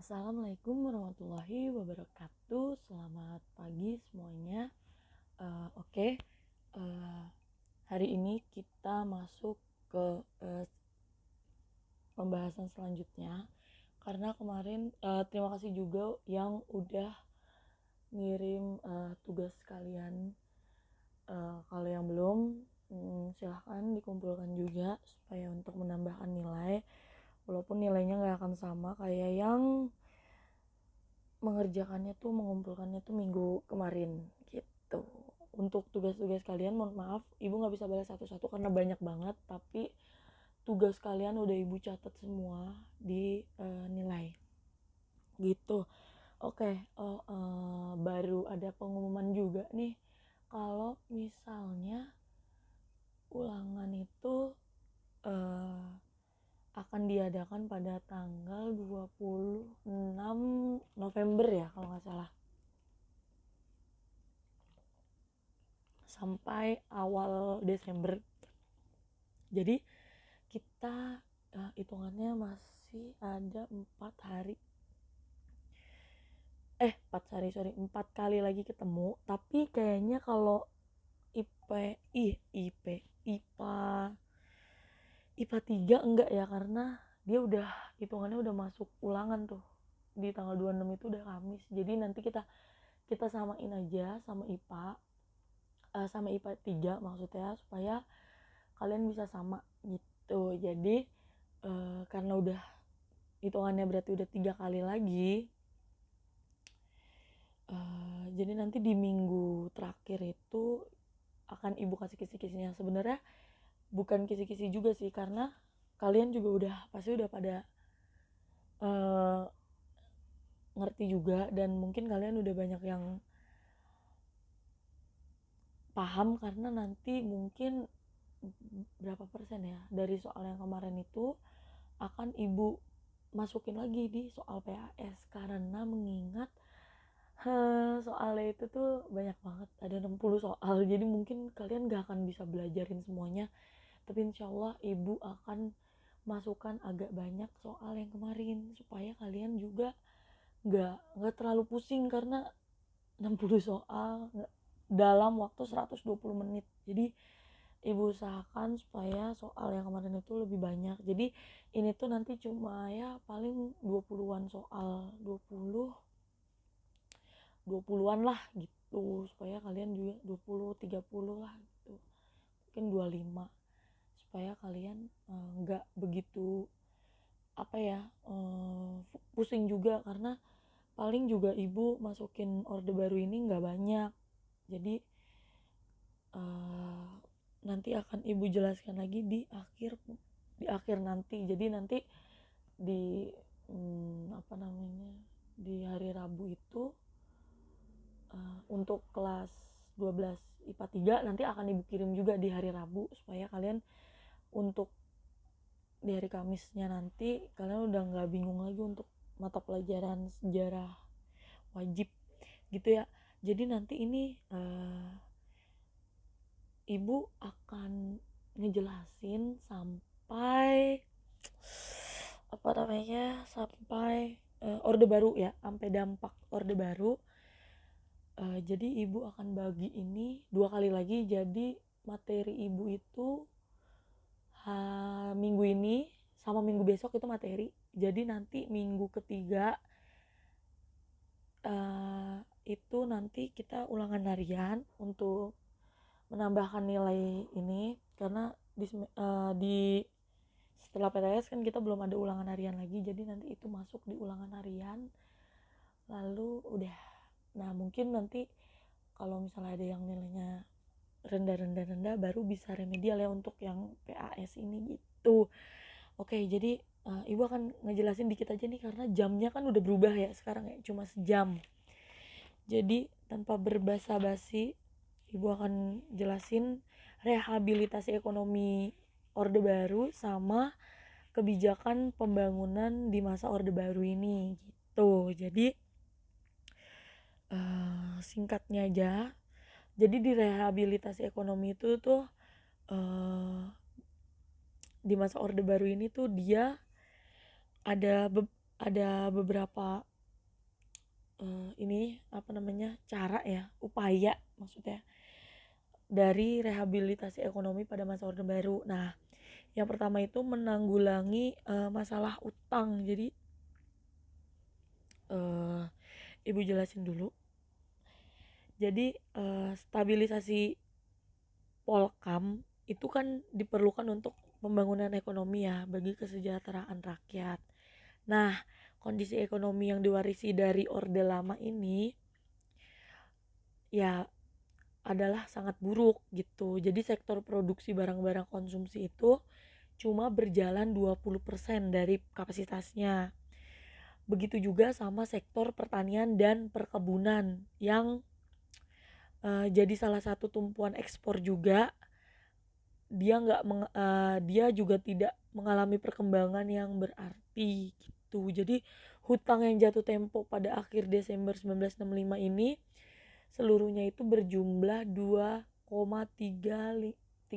Assalamualaikum warahmatullahi wabarakatuh. Selamat pagi semuanya. Oke, eh, hari ini kita masuk ke pembahasan selanjutnya. Karena kemarin terima kasih juga yang udah ngirim tugas kalian. Kalau yang belum, silahkan dikumpulkan juga supaya untuk menambahkan nilai. Walaupun nilainya nggak akan sama kayak yang mengumpulkannya tuh minggu kemarin gitu. Untuk tugas-tugas kalian, mohon maaf ibu nggak bisa balas satu-satu karena banyak banget, tapi tugas kalian udah ibu catat semua di nilai gitu. Oke. Baru ada pengumuman juga nih, kalau misalnya ulangan itu uh, akan diadakan pada tanggal 26 November ya kalau nggak salah, sampai awal Desember. Jadi kita hitungannya masih ada 4 kali lagi ketemu. Tapi kayaknya kalau IPA 3 enggak ya, karena dia udah hitungannya udah masuk ulangan tuh di tanggal 26 itu udah Kamis. Jadi nanti kita samain aja sama IPA 3 maksudnya, supaya kalian bisa sama gitu. Jadi karena udah hitungannya berarti udah 3 kali lagi, jadi nanti di minggu terakhir itu akan ibu kasih kisi-kisinya. Sebenarnya bukan kisi-kisi juga sih, karena kalian juga pasti udah pada uh, ngerti juga, dan mungkin kalian udah banyak yang paham, karena nanti mungkin berapa persen ya dari soal yang kemarin itu akan ibu masukin lagi di soal PAS, karena mengingat soalnya itu tuh banyak banget, ada 60 soal. Jadi mungkin kalian gak akan bisa belajarin semuanya, tapi insya Allah ibu akan masukkan agak banyak soal yang kemarin supaya kalian juga gak terlalu pusing, karena 60 soal dalam waktu 120 menit. Jadi ibu usahakan supaya soal yang kemarin itu lebih banyak. Jadi ini tuh nanti cuma ya paling 20-an soal, 20-an lah gitu, supaya kalian juga 20-30 lah gitu, mungkin 25, supaya kalian nggak begitu pusing juga, karena paling juga ibu masukin orde baru ini nggak banyak. Jadi nanti akan ibu jelaskan lagi di akhir nanti. Jadi nanti di di hari Rabu itu untuk kelas 12 IPA 3 nanti akan ibu kirim juga di hari Rabu, supaya kalian untuk di hari Kamisnya nanti kalian udah nggak bingung lagi untuk mata pelajaran sejarah wajib gitu ya. Jadi nanti ini ibu akan ngejelasin sampai sampai orde baru ya, sampai dampak orde baru. Jadi ibu akan bagi ini 2 kali lagi. Jadi materi ibu itu minggu ini sama minggu besok itu materi. Jadi nanti minggu ketiga itu nanti kita ulangan harian untuk menambahkan nilai ini, karena di setelah PTS kan kita belum ada ulangan harian lagi. Jadi nanti itu masuk di ulangan harian, lalu udah. Nah mungkin nanti kalau misalnya ada yang nilainya rendah baru bisa remedial ya untuk yang PAS ini gitu. Oke, jadi ibu akan ngejelasin dikit aja nih, karena jamnya kan udah berubah ya sekarang ya, cuma sejam. Jadi tanpa berbasa-basi, ibu akan jelasin rehabilitasi ekonomi orde baru sama kebijakan pembangunan di masa orde baru ini gitu. Jadi singkatnya aja, jadi di rehabilitasi ekonomi itu tuh di masa orde baru ini tuh dia ada ada beberapa cara ya, upaya maksudnya dari rehabilitasi ekonomi pada masa Orde Baru. Nah, yang pertama itu menanggulangi masalah utang. Jadi Ibu jelasin dulu. Jadi stabilisasi Polkam itu kan diperlukan untuk pembangunan ekonomi ya bagi kesejahteraan rakyat. Nah, kondisi ekonomi yang diwarisi dari Orde Lama ini ya adalah sangat buruk gitu. Jadi sektor produksi barang-barang konsumsi itu cuma berjalan 20% dari kapasitasnya. Begitu juga sama sektor pertanian dan perkebunan yang jadi salah satu tumpuan ekspor juga. Dia juga tidak mengalami perkembangan yang berarti gitu. Jadi hutang yang jatuh tempo pada akhir Desember 1965 ini seluruhnya itu berjumlah 2,358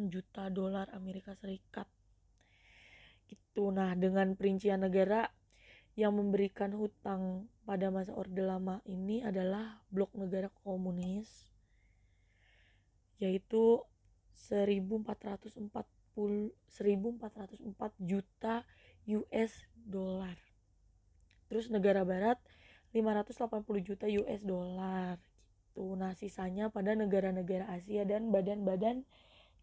juta dolar Amerika Serikat gitu. Nah, dengan perincian negara yang memberikan hutang pada masa Orde Lama ini adalah blok negara komunis, yaitu 1.404 juta US dollar. Terus negara barat 580 juta US dollar gitu. Nah, sisanya pada negara-negara Asia dan badan-badan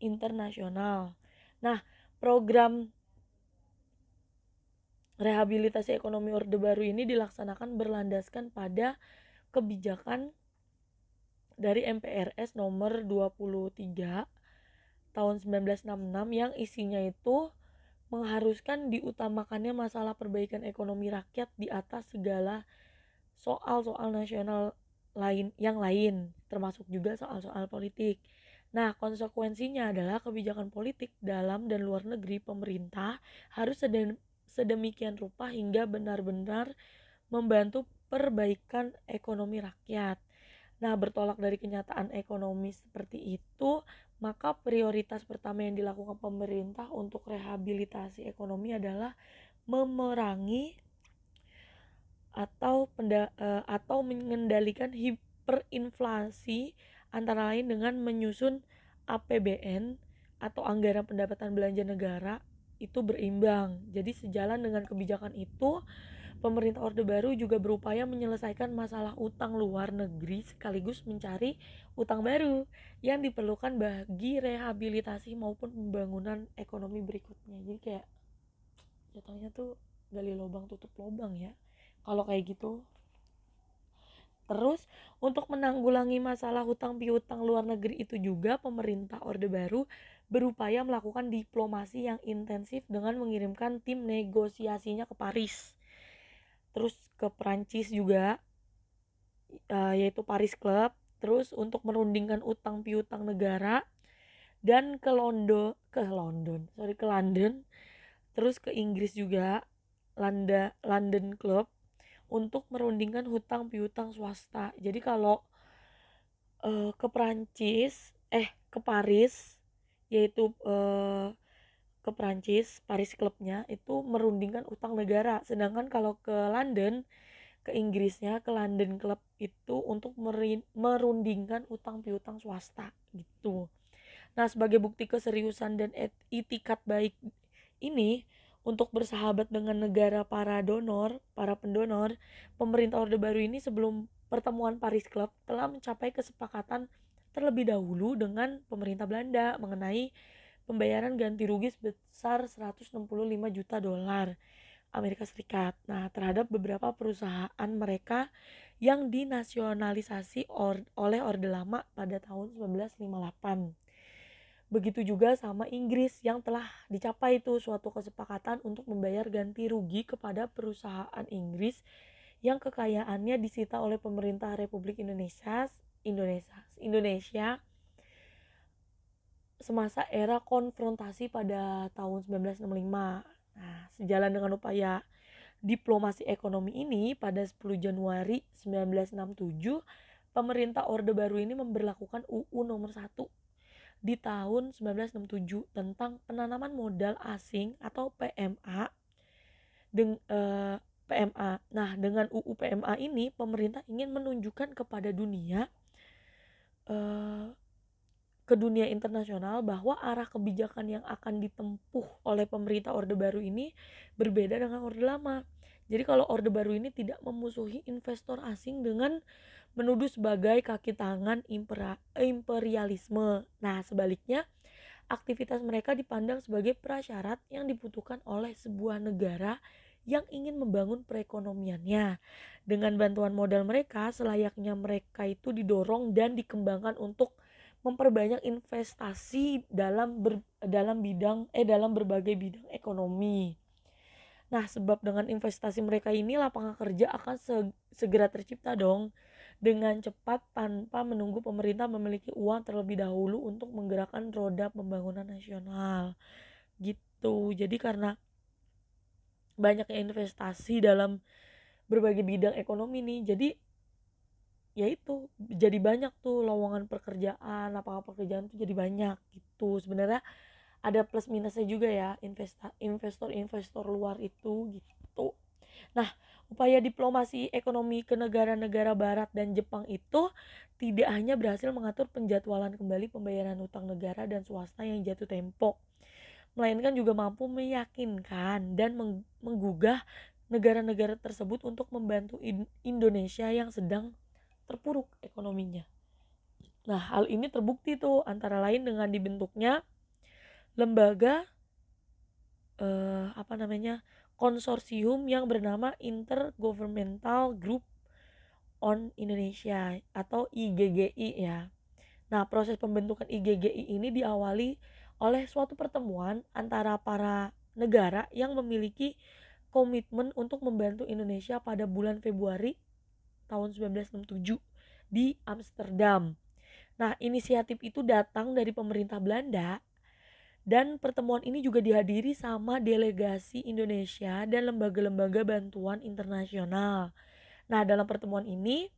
internasional. Nah, program rehabilitasi ekonomi Orde Baru ini dilaksanakan berlandaskan pada kebijakan dari MPRS nomor 23 tahun 1966 yang isinya itu mengharuskan diutamakannya masalah perbaikan ekonomi rakyat di atas segala soal-soal nasional lain, termasuk juga soal-soal politik. Nah, konsekuensinya adalah kebijakan politik dalam dan luar negeri pemerintah harus sedemikian rupa hingga benar-benar membantu perbaikan ekonomi rakyat. Nah, bertolak dari kenyataan ekonomi seperti itu, maka prioritas pertama yang dilakukan pemerintah untuk rehabilitasi ekonomi adalah memerangi atau mengendalikan hiperinflasi, antara lain dengan menyusun APBN atau anggaran pendapatan belanja negara itu berimbang. Jadi sejalan dengan kebijakan itu, pemerintah Orde Baru juga berupaya menyelesaikan masalah utang luar negeri sekaligus mencari utang baru yang diperlukan bagi rehabilitasi maupun pembangunan ekonomi berikutnya. Jadi kayak jatuhnya tuh gali lubang tutup lubang ya kalau kayak gitu. Terus untuk menanggulangi masalah hutang piutang luar negeri itu juga pemerintah Orde Baru berupaya melakukan diplomasi yang intensif dengan mengirimkan tim negosiasinya ke Paris, terus ke Perancis juga, yaitu Paris Club, terus untuk merundingkan utang piutang negara, dan ke London, terus ke Inggris juga, London Club, untuk merundingkan hutang piutang swasta. Jadi kalau ke ke Paris, yaitu ke Prancis, Paris Clubnya itu merundingkan utang negara. Sedangkan kalau ke London, ke Inggrisnya, ke London Club itu untuk merundingkan utang piutang swasta gitu. Nah, sebagai bukti keseriusan dan itikat baik ini untuk bersahabat dengan negara para pendonor, pemerintah Orde Baru ini sebelum pertemuan Paris Club telah mencapai kesepakatan terlebih dahulu dengan pemerintah Belanda mengenai pembayaran ganti rugi sebesar 165 juta dolar Amerika Serikat. Nah, terhadap beberapa perusahaan mereka yang dinasionalisasi oleh Orde Lama pada tahun 1958. Begitu juga sama Inggris yang telah dicapai itu suatu kesepakatan untuk membayar ganti rugi kepada perusahaan Inggris yang kekayaannya disita oleh pemerintah Republik Indonesia semasa era konfrontasi pada tahun 1965. Nah, sejalan dengan upaya diplomasi ekonomi ini, pada 10 Januari 1967 pemerintah Orde Baru ini memberlakukan UU nomor 1 di tahun 1967 tentang penanaman modal asing atau PMA PMA. Nah, dengan UU PMA ini pemerintah ingin menunjukkan kepada dunia, ke dunia internasional, bahwa arah kebijakan yang akan ditempuh oleh pemerintah Orde Baru ini berbeda dengan Orde Lama. Jadi kalau Orde Baru ini tidak memusuhi investor asing dengan menuduh sebagai kaki tangan imperialisme. Nah, sebaliknya aktivitas mereka dipandang sebagai prasyarat yang dibutuhkan oleh sebuah negara yang ingin membangun perekonomiannya. Dengan bantuan modal mereka, selayaknya mereka itu didorong dan dikembangkan untuk memperbanyak investasi dalam berbagai bidang ekonomi. Nah, sebab dengan investasi mereka ini lapangan kerja akan segera tercipta dong dengan cepat tanpa menunggu pemerintah memiliki uang terlebih dahulu untuk menggerakkan roda pembangunan nasional. Gitu. Jadi karena banyaknya investasi dalam berbagai bidang ekonomi nih, jadi ya itu jadi banyak tuh lowongan pekerjaan, lapangan pekerjaan tuh jadi banyak gitu. Sebenarnya ada plus minusnya juga ya investor luar itu gitu. Nah, upaya diplomasi ekonomi ke negara-negara barat dan Jepang itu tidak hanya berhasil mengatur penjadwalan kembali pembayaran utang negara dan swasta yang jatuh tempo, melainkan juga mampu meyakinkan dan menggugah negara-negara tersebut untuk membantu Indonesia yang sedang terpuruk ekonominya. Nah, hal ini terbukti tuh antara lain dengan dibentuknya lembaga konsorsium yang bernama Intergovernmental Group on Indonesia atau IGGI ya. Nah, proses pembentukan IGGI ini diawali oleh suatu pertemuan antara para negara yang memiliki komitmen untuk membantu Indonesia pada bulan Februari tahun 1967 di Amsterdam. Nah, inisiatif itu datang dari pemerintah Belanda dan pertemuan ini juga dihadiri sama delegasi Indonesia dan lembaga-lembaga bantuan internasional. Nah, dalam pertemuan ini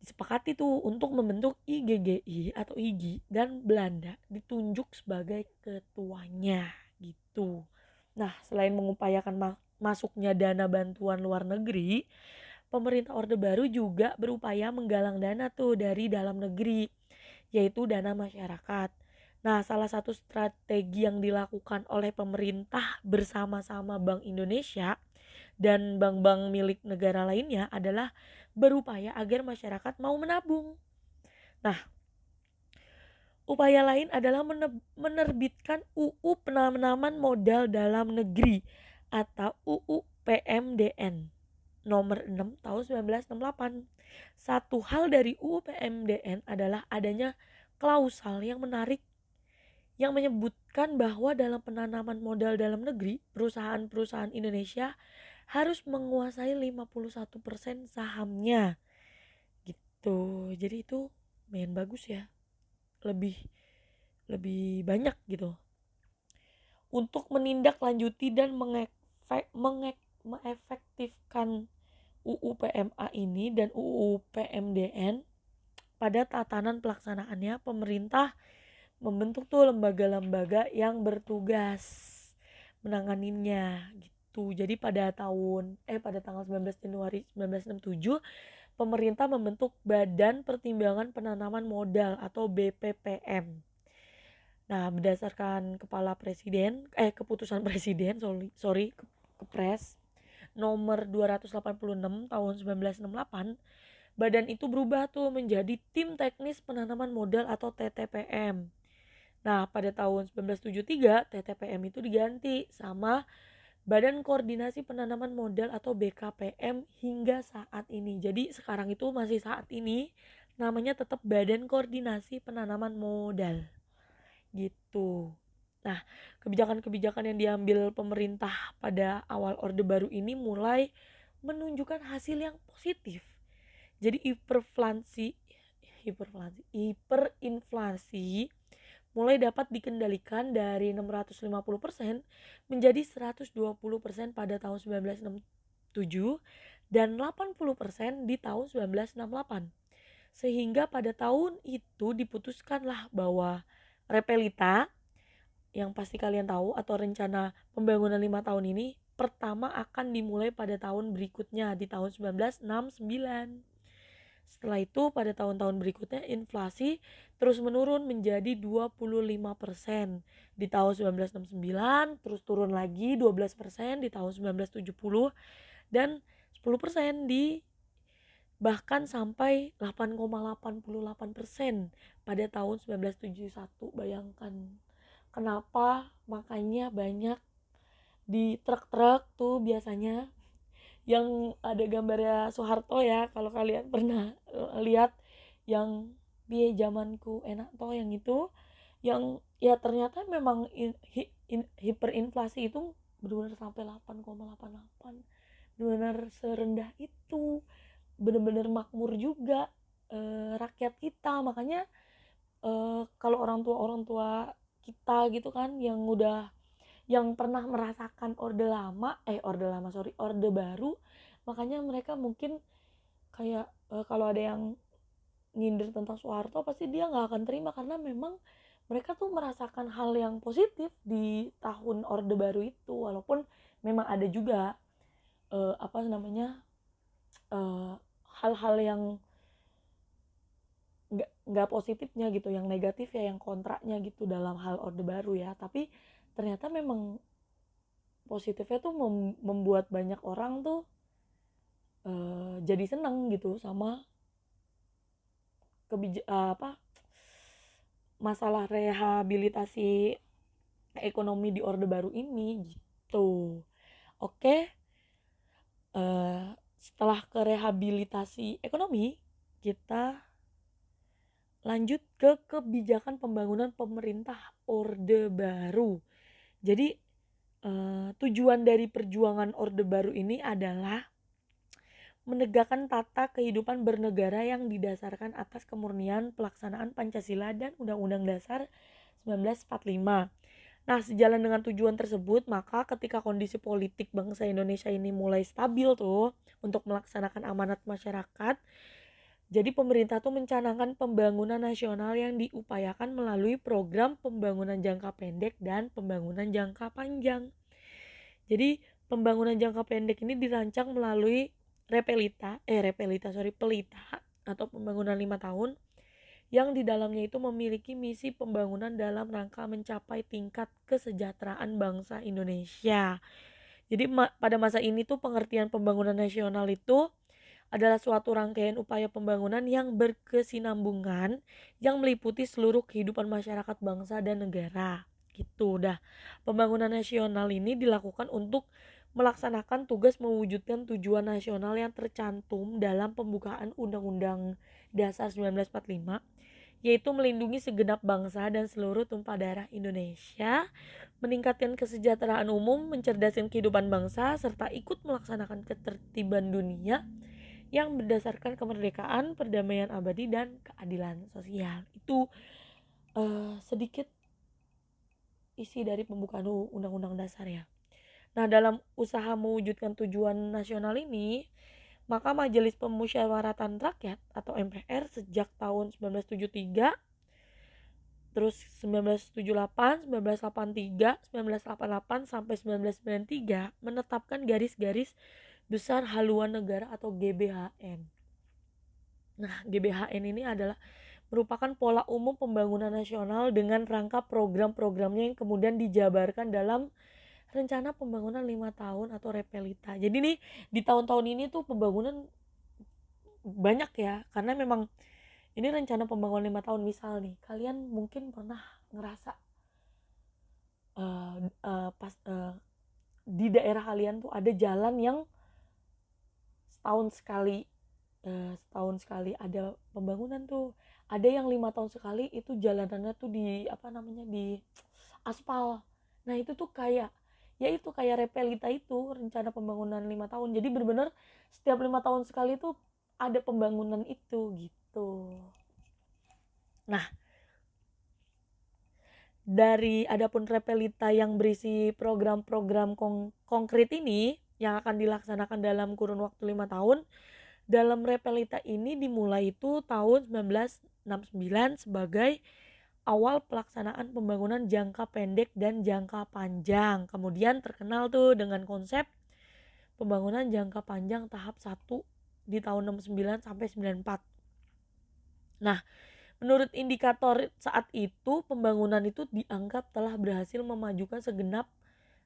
disepakati tuh untuk membentuk IGGI atau IGI dan Belanda ditunjuk sebagai ketuanya gitu. Nah, selain mengupayakan masuknya dana bantuan luar negeri, pemerintah Orde Baru juga berupaya menggalang dana tuh dari dalam negeri, yaitu dana masyarakat. Nah, salah satu strategi yang dilakukan oleh pemerintah bersama-sama Bank Indonesia dan bank-bank milik negara lainnya adalah berupaya agar masyarakat mau menabung. Nah, upaya lain adalah menerbitkan UU Penanaman Modal Dalam Negeri atau UU PMDN nomor 6 tahun 1968. Satu hal dari UU PMDN adalah adanya klausal yang menarik yang menyebutkan bahwa dalam penanaman modal dalam negeri, perusahaan-perusahaan Indonesia harus menguasai 51% sahamnya. Gitu. Jadi itu lumayan bagus ya. Lebih lebih banyak gitu. Untuk menindaklanjuti dan mengefektifkan UU PMA ini dan UU PMDN, pada tatanan pelaksanaannya pemerintah membentuk tuh lembaga-lembaga yang bertugas menanganinya gitu. Jadi pada tanggal 19 Januari 1967 pemerintah membentuk Badan Pertimbangan Penanaman Modal atau BPPM. Nah, berdasarkan keputusan presiden Kepres nomor 286 tahun 1968, badan itu berubah tuh menjadi Tim Teknis Penanaman Modal atau TTPM. Nah, pada tahun 1973 TTPM itu diganti sama Badan Koordinasi Penanaman Modal atau BKPM hingga saat ini. Jadi sekarang itu masih saat ini namanya tetap Badan Koordinasi Penanaman Modal gitu. Nah, kebijakan-kebijakan yang diambil pemerintah pada awal Orde Baru ini mulai menunjukkan hasil yang positif. Jadi hiperinflasi mulai dapat dikendalikan dari 650% menjadi 120% pada tahun 1967 dan 80% di tahun 1968. Sehingga pada tahun itu diputuskanlah bahwa Repelita yang pasti kalian tahu atau rencana pembangunan 5 tahun ini pertama akan dimulai pada tahun berikutnya di tahun 1969. Setelah itu pada tahun-tahun berikutnya inflasi terus menurun menjadi 25% di tahun 1969, terus turun lagi 12% di tahun 1970 dan 10% di bahkan sampai 8,88% pada tahun 1971. Bayangkan kenapa makanya banyak di truk-truk tuh biasanya yang ada gambarnya Soeharto ya, kalau kalian pernah lihat yang biaya zamanku enak toh yang itu, yang ya ternyata memang hiperinflasi itu benar-benar sampai 8,88, benar-benar serendah itu, benar-benar makmur juga rakyat kita. Makanya kalau orang tua kita gitu kan yang pernah merasakan orde baru, makanya mereka mungkin kayak kalau ada yang nyindir tentang Soeharto pasti dia nggak akan terima, karena memang mereka tuh merasakan hal yang positif di tahun orde baru itu, walaupun memang ada juga uh, hal-hal yang nggak positifnya gitu, yang negatif ya, yang kontraknya gitu dalam hal orde baru ya. Tapi ternyata memang positifnya tuh membuat banyak orang tuh jadi seneng gitu sama masalah rehabilitasi ekonomi di orde baru ini gitu. Oke, setelah ke rehabilitasi ekonomi, kita lanjut ke kebijakan pembangunan pemerintah orde baru. Jadi tujuan dari perjuangan orde baru ini adalah menegakkan tata kehidupan bernegara yang didasarkan atas kemurnian pelaksanaan Pancasila dan Undang-Undang Dasar 1945. Nah, sejalan dengan tujuan tersebut, maka ketika kondisi politik bangsa Indonesia ini mulai stabil tuh untuk melaksanakan amanat masyarakat, jadi pemerintah tuh mencanangkan pembangunan nasional yang diupayakan melalui program pembangunan jangka pendek dan pembangunan jangka panjang. Jadi pembangunan jangka pendek ini dirancang melalui pelita atau pembangunan 5 tahun yang di dalamnya itu memiliki misi pembangunan dalam rangka mencapai tingkat kesejahteraan bangsa Indonesia. Jadi pada masa ini tuh pengertian pembangunan nasional itu adalah suatu rangkaian upaya pembangunan yang berkesinambungan yang meliputi seluruh kehidupan masyarakat bangsa dan negara. Gitu dah. Pembangunan nasional ini dilakukan untuk melaksanakan tugas mewujudkan tujuan nasional yang tercantum dalam pembukaan Undang-Undang Dasar 1945, yaitu melindungi segenap bangsa dan seluruh tumpah darah Indonesia, meningkatkan kesejahteraan umum, mencerdaskan kehidupan bangsa, serta ikut melaksanakan ketertiban dunia yang berdasarkan kemerdekaan, perdamaian abadi, dan keadilan sosial. Itu sedikit isi dari pembukaan Undang-Undang Dasar ya. Nah, dalam usaha mewujudkan tujuan nasional ini, maka Majelis Pemusyawaratan Rakyat atau MPR sejak tahun 1973, terus 1978, 1983, 1988 sampai 1993 menetapkan garis-garis besar haluan negara atau GBHN. Nah, GBHN ini adalah merupakan pola umum pembangunan nasional dengan rangka program-programnya yang kemudian dijabarkan dalam rencana pembangunan 5 tahun atau repelita. Jadi nih di tahun-tahun ini tuh pembangunan banyak ya, karena memang ini rencana pembangunan 5 tahun. Misal nih, kalian mungkin pernah ngerasa di daerah kalian tuh ada jalan yang setahun sekali ada pembangunan tuh. Ada yang 5 tahun sekali itu jalanannya tuh di aspal. Nah itu tuh kayak repelita itu rencana pembangunan 5 tahun. Jadi benar-benar setiap 5 tahun sekali tuh ada pembangunan itu gitu. Nah, dari adapun repelita yang berisi program-program konkret ini yang akan dilaksanakan dalam kurun waktu 5 tahun, dalam repelita ini dimulai itu tahun 1969 sebagai awal pelaksanaan pembangunan jangka pendek dan jangka panjang. Kemudian terkenal tuh dengan konsep pembangunan jangka panjang tahap 1 di tahun 69 sampai 94. Nah, menurut indikator saat itu, pembangunan itu dianggap telah berhasil memajukan segenap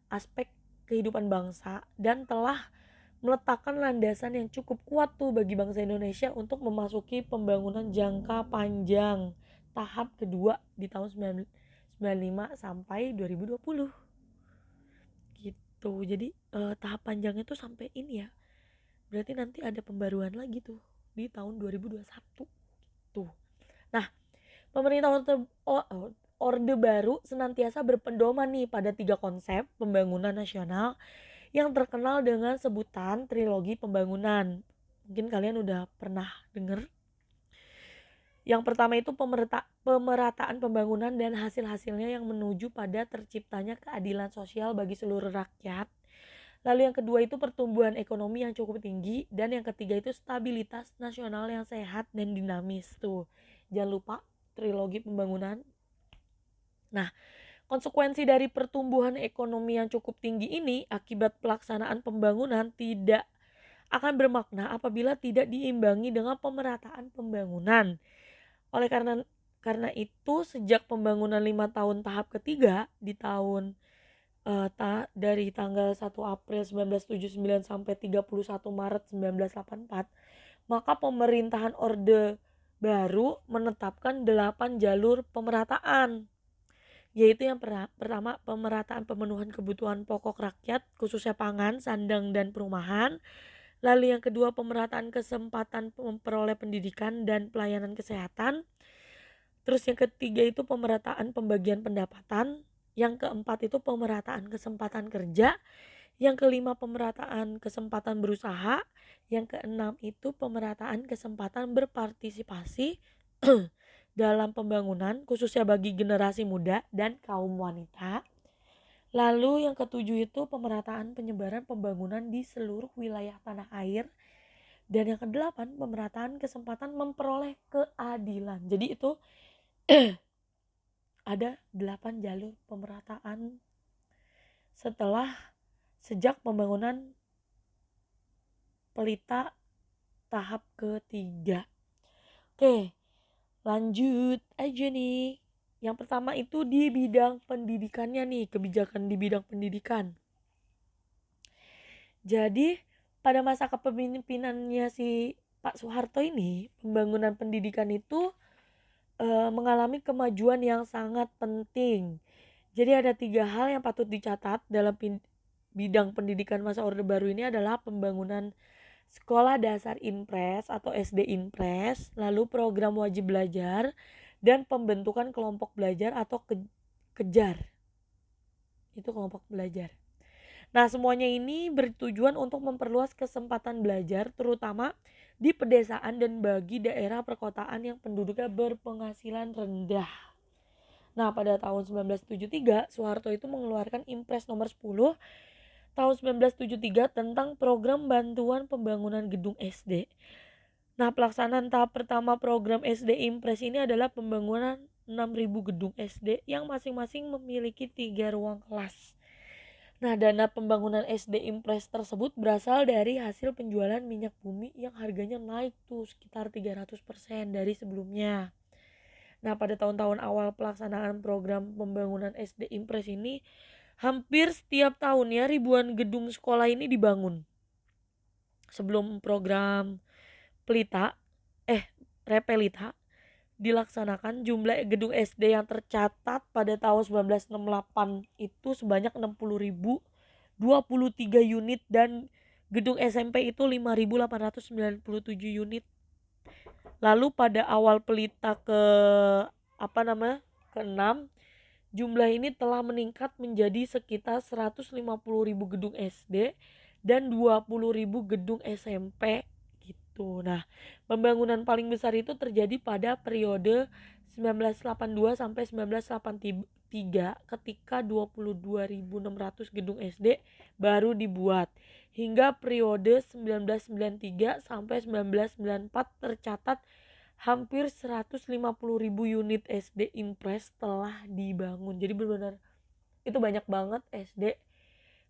aspek kehidupan bangsa dan telah meletakkan landasan yang cukup kuat tuh bagi bangsa Indonesia untuk memasuki pembangunan jangka panjang tahap kedua di tahun 1995 sampai 2020 gitu. Jadi tahap panjangnya tuh sampai ini ya, berarti nanti ada pembaruan lagi tuh di tahun 2021 tuh. Nah, pemerintah Orde Baru senantiasa berpedoman nih pada 3 konsep pembangunan nasional yang terkenal dengan sebutan trilogi pembangunan. Mungkin kalian udah pernah dengar. Yang pertama itu pemerataan pembangunan dan hasil-hasilnya yang menuju pada terciptanya keadilan sosial bagi seluruh rakyat. Lalu yang kedua itu pertumbuhan ekonomi yang cukup tinggi. Dan yang ketiga itu stabilitas nasional yang sehat dan dinamis tuh. Jangan lupa trilogi pembangunan. Nah, konsekuensi dari pertumbuhan ekonomi yang cukup tinggi ini akibat pelaksanaan pembangunan tidak akan bermakna apabila tidak diimbangi dengan pemerataan pembangunan. Oleh karena itu, sejak pembangunan 5 tahun tahap ketiga di tahun dari tanggal 1 April 1979 sampai 31 Maret 1984, maka pemerintahan Orde Baru menetapkan 8 jalur pemerataan, yaitu yang pertama pemerataan pemenuhan kebutuhan pokok rakyat khususnya pangan, sandang, dan perumahan. Lalu yang kedua pemerataan kesempatan memperoleh pendidikan dan pelayanan kesehatan. Terus yang ketiga itu pemerataan pembagian pendapatan. Yang keempat itu pemerataan kesempatan kerja. Yang kelima pemerataan kesempatan berusaha. Yang keenam itu pemerataan kesempatan berpartisipasi dalam pembangunan khususnya bagi generasi muda dan kaum wanita. Lalu yang ketujuh itu pemerataan penyebaran pembangunan di seluruh wilayah tanah air. Dan yang kedelapan pemerataan kesempatan memperoleh keadilan. Jadi itu ada 8 jalur pemerataan sejak pembangunan Pelita tahap ketiga. Oke, lanjut aja nih. Yang pertama itu di bidang pendidikannya nih, kebijakan di bidang pendidikan. Jadi pada masa kepemimpinannya si Pak Soeharto ini, pembangunan pendidikan itu mengalami kemajuan yang sangat penting. Jadi ada 3 hal yang patut dicatat dalam bidang pendidikan masa Orde Baru ini adalah pembangunan sekolah dasar Inpres atau SD Inpres, lalu program wajib belajar, dan pembentukan kelompok belajar atau kejar. Itu kelompok belajar. Nah, semuanya ini bertujuan untuk memperluas kesempatan belajar terutama di pedesaan dan bagi daerah perkotaan yang penduduknya berpenghasilan rendah. Nah, pada tahun 1973, Soeharto itu mengeluarkan Impres nomor 10 tahun 1973 tentang program bantuan pembangunan gedung SD. Nah, pelaksanaan tahap pertama program SD Impres ini adalah pembangunan 6.000 gedung SD yang masing-masing memiliki 3 ruang kelas. Nah, dana pembangunan SD Impres tersebut berasal dari hasil penjualan minyak bumi yang harganya naik tuh sekitar 300% dari sebelumnya. Nah, pada tahun-tahun awal pelaksanaan program pembangunan SD Impres ini, hampir setiap tahunnya ribuan gedung sekolah ini dibangun. Sebelum program Repelita dilaksanakan, jumlah gedung SD yang tercatat pada tahun 1968 itu sebanyak 60.023 unit dan gedung SMP itu 5.897 unit. Lalu pada awal Pelita ke-6, jumlah ini telah meningkat menjadi sekitar 150.000 gedung SD dan 20.000 gedung SMP gitu. Nah, pembangunan paling besar itu terjadi pada periode 1982 sampai 1983 ketika 22.600 gedung SD baru dibuat. Hingga periode 1993 sampai 1994 tercatat hampir 150.000 unit SD Impres telah dibangun. Jadi benar-benar itu banyak banget SD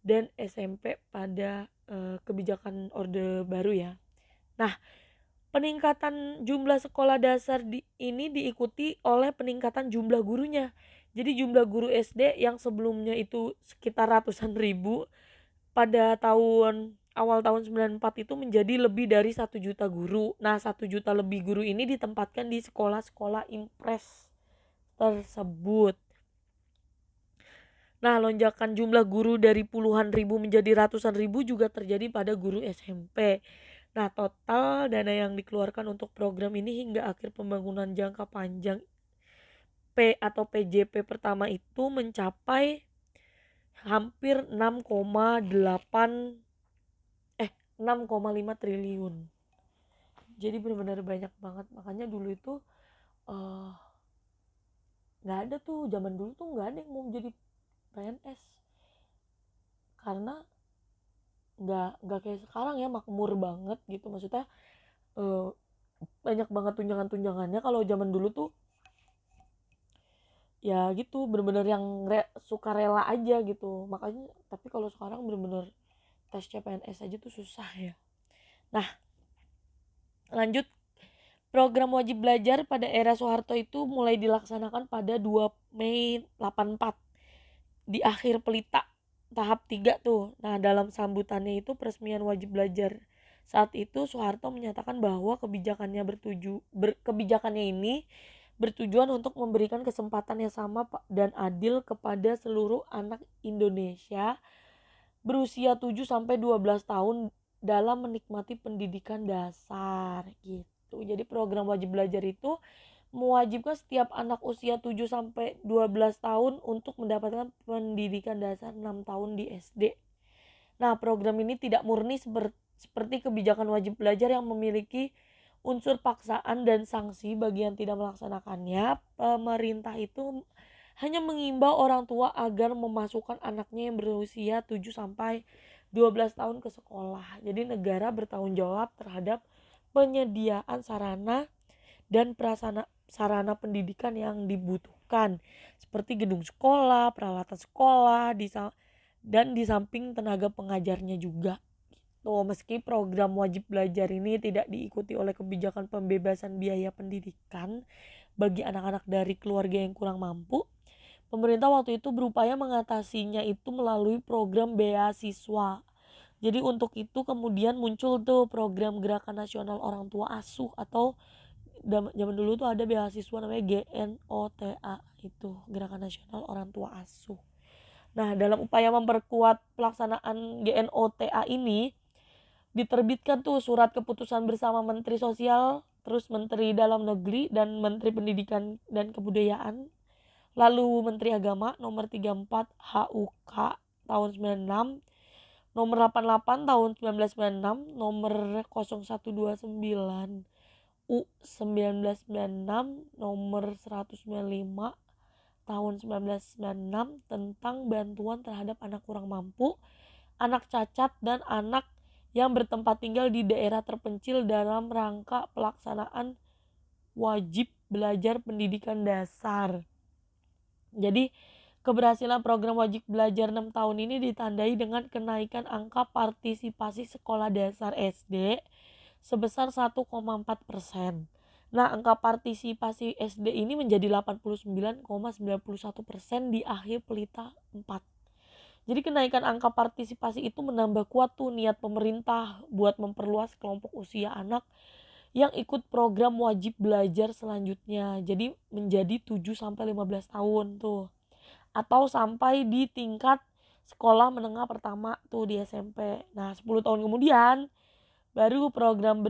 dan SMP pada kebijakan Orde Baru ya. Nah, peningkatan jumlah sekolah dasar ini diikuti oleh peningkatan jumlah gurunya. Jadi jumlah guru SD yang sebelumnya itu sekitar ratusan ribu, pada awal tahun 94 itu menjadi lebih dari 1 juta guru. Nah, 1 juta lebih guru ini ditempatkan di sekolah-sekolah Impres tersebut. Nah, lonjakan jumlah guru dari puluhan ribu menjadi ratusan ribu juga terjadi pada guru SMP. Nah, total dana yang dikeluarkan untuk program ini hingga akhir pembangunan jangka panjang PJP pertama itu mencapai hampir 6,5 triliun. Jadi benar-benar banyak banget. Makanya dulu itu nggak ada tuh, zaman dulu tuh nggak ada yang mau jadi PNS, karena nggak kayak sekarang ya, makmur banget gitu. Maksudnya banyak banget tunjangan-tunjangannya. Kalau zaman dulu tuh ya gitu, bener-bener yang suka rela aja gitu. Makanya tapi kalau sekarang bener-bener tes CPNS aja tuh susah ya. Nah, lanjut, program wajib belajar pada era Soeharto itu mulai dilaksanakan pada 2 Mei 84 di akhir pelita tahap 3 tuh. Nah, dalam sambutannya itu peresmian wajib belajar saat itu Soeharto menyatakan bahwa kebijakannya ini bertujuan untuk memberikan kesempatan yang sama dan adil kepada seluruh anak Indonesia berusia 7 sampai 12 tahun dalam menikmati pendidikan dasar gitu. Jadi program wajib belajar itu mewajibkan setiap anak usia 7 sampai 12 tahun untuk mendapatkan pendidikan dasar 6 tahun di SD. Nah, program ini tidak murni seperti kebijakan wajib belajar yang memiliki unsur paksaan dan sanksi bagi yang tidak melaksanakannya. Pemerintah itu hanya mengimbau orang tua agar memasukkan anaknya yang berusia 7 sampai 12 tahun ke sekolah. Jadi negara bertanggung jawab terhadap penyediaan sarana dan sarana pendidikan yang dibutuhkan seperti gedung sekolah, peralatan sekolah, dan di samping tenaga pengajarnya juga. Meski program wajib belajar ini tidak diikuti oleh kebijakan pembebasan biaya pendidikan bagi anak-anak dari keluarga yang kurang mampu, pemerintah waktu itu berupaya mengatasinya itu melalui program beasiswa. Jadi untuk itu kemudian muncul tuh program Gerakan Nasional Orang Tua Asuh, atau zaman dulu tuh ada beasiswa namanya GNOTA, itu Gerakan Nasional Orang Tua Asuh. Nah, dalam upaya memperkuat pelaksanaan GNOTA ini, diterbitkan tuh surat keputusan bersama Menteri Sosial, terus Menteri Dalam Negeri, dan Menteri Pendidikan dan Kebudayaan. Lalu Menteri Agama nomor 34 HUK tahun 96, nomor 88 tahun 1996, nomor 0129 U 1996, nomor 195 tahun 1996 tentang bantuan terhadap anak kurang mampu, anak cacat, dan anak yang bertempat tinggal di daerah terpencil dalam rangka pelaksanaan wajib belajar pendidikan dasar. Jadi keberhasilan program wajib belajar 6 tahun ini ditandai dengan kenaikan angka partisipasi sekolah dasar SD sebesar 1,4%. Nah, angka partisipasi SD ini menjadi 89,91% di akhir pelita 4. Jadi kenaikan angka partisipasi itu menambah kuat tuh niat pemerintah buat memperluas kelompok usia anak yang ikut program wajib belajar selanjutnya. Jadi menjadi 7 sampai 15 tahun tuh. Atau sampai di tingkat sekolah menengah pertama tuh di SMP. Nah, 10 tahun kemudian baru program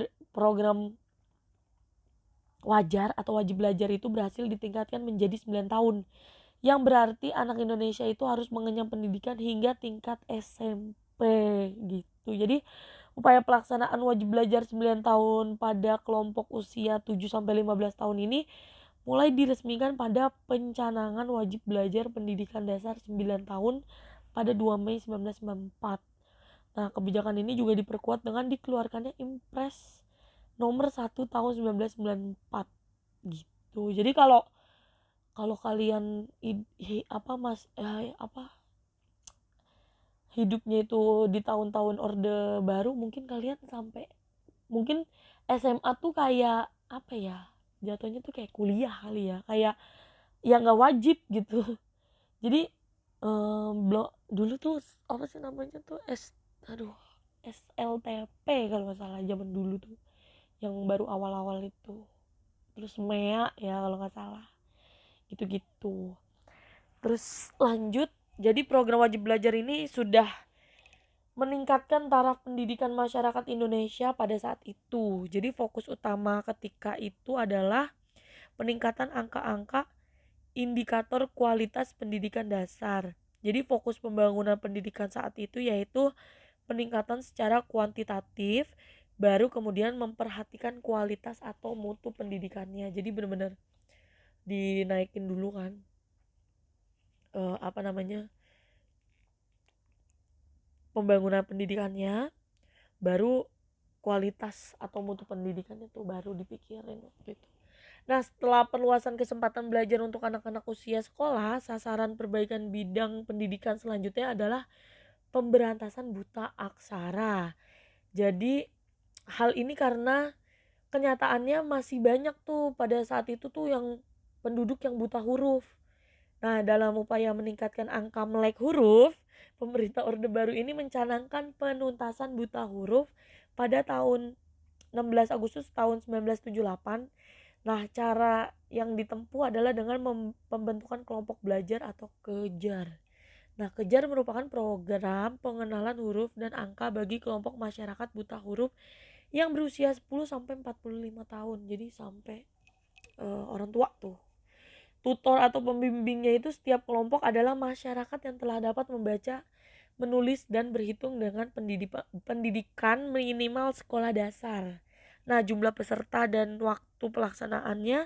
wajar atau wajib belajar itu berhasil ditingkatkan menjadi 9 tahun. Yang berarti anak Indonesia itu harus mengenyam pendidikan hingga tingkat SMP gitu. Jadi upaya pelaksanaan wajib belajar 9 tahun pada kelompok usia 7 sampai 15 tahun ini mulai diresmikan pada pencanangan wajib belajar pendidikan dasar 9 tahun pada 2 Mei 1994. Nah, kebijakan ini juga diperkuat dengan dikeluarkannya Impres nomor 1 tahun 1994 gitu. Jadi kalau kalian hidupnya itu di tahun-tahun Orde Baru, mungkin kalian sampai mungkin SMA tuh kayak apa ya, jatuhnya tuh kayak kuliah kali ya, kayak ya nggak wajib gitu. Jadi dulu tuh apa sih namanya tuh SLTP kalau nggak salah, zaman dulu tuh yang baru awal-awal itu, terus MEA ya kalau nggak salah, gitu-gitu. Terus lanjut, jadi program wajib belajar ini sudah meningkatkan taraf pendidikan masyarakat Indonesia pada saat itu. Jadi fokus utama ketika itu adalah peningkatan angka-angka indikator kualitas pendidikan dasar. Jadi fokus pembangunan pendidikan saat itu yaitu peningkatan secara kuantitatif, baru kemudian memperhatikan kualitas atau mutu pendidikannya. Jadi benar-benar dinaikin dulu kan, pembangunan pendidikannya, baru kualitas atau mutu pendidikannya tuh baru dipikirin waktu itu. Nah, setelah perluasan kesempatan belajar untuk anak-anak usia sekolah, sasaran perbaikan bidang pendidikan selanjutnya adalah pemberantasan buta aksara. Jadi hal ini karena kenyataannya masih banyak tuh pada saat itu tuh yang penduduk yang buta huruf. Nah, dalam upaya meningkatkan angka melek huruf, pemerintah Orde Baru ini mencanangkan penuntasan buta huruf pada tahun 16 Agustus tahun 1978. Nah, cara yang ditempuh adalah dengan pembentukan kelompok belajar atau kejar. Nah, kejar merupakan program pengenalan huruf dan angka bagi kelompok masyarakat buta huruf yang berusia 10 sampai 45 tahun. Jadi sampai orang tua tuh. Tutor atau pembimbingnya itu setiap kelompok adalah masyarakat yang telah dapat membaca, menulis, dan berhitung dengan pendidikan minimal sekolah dasar. Nah, jumlah peserta dan waktu pelaksanaannya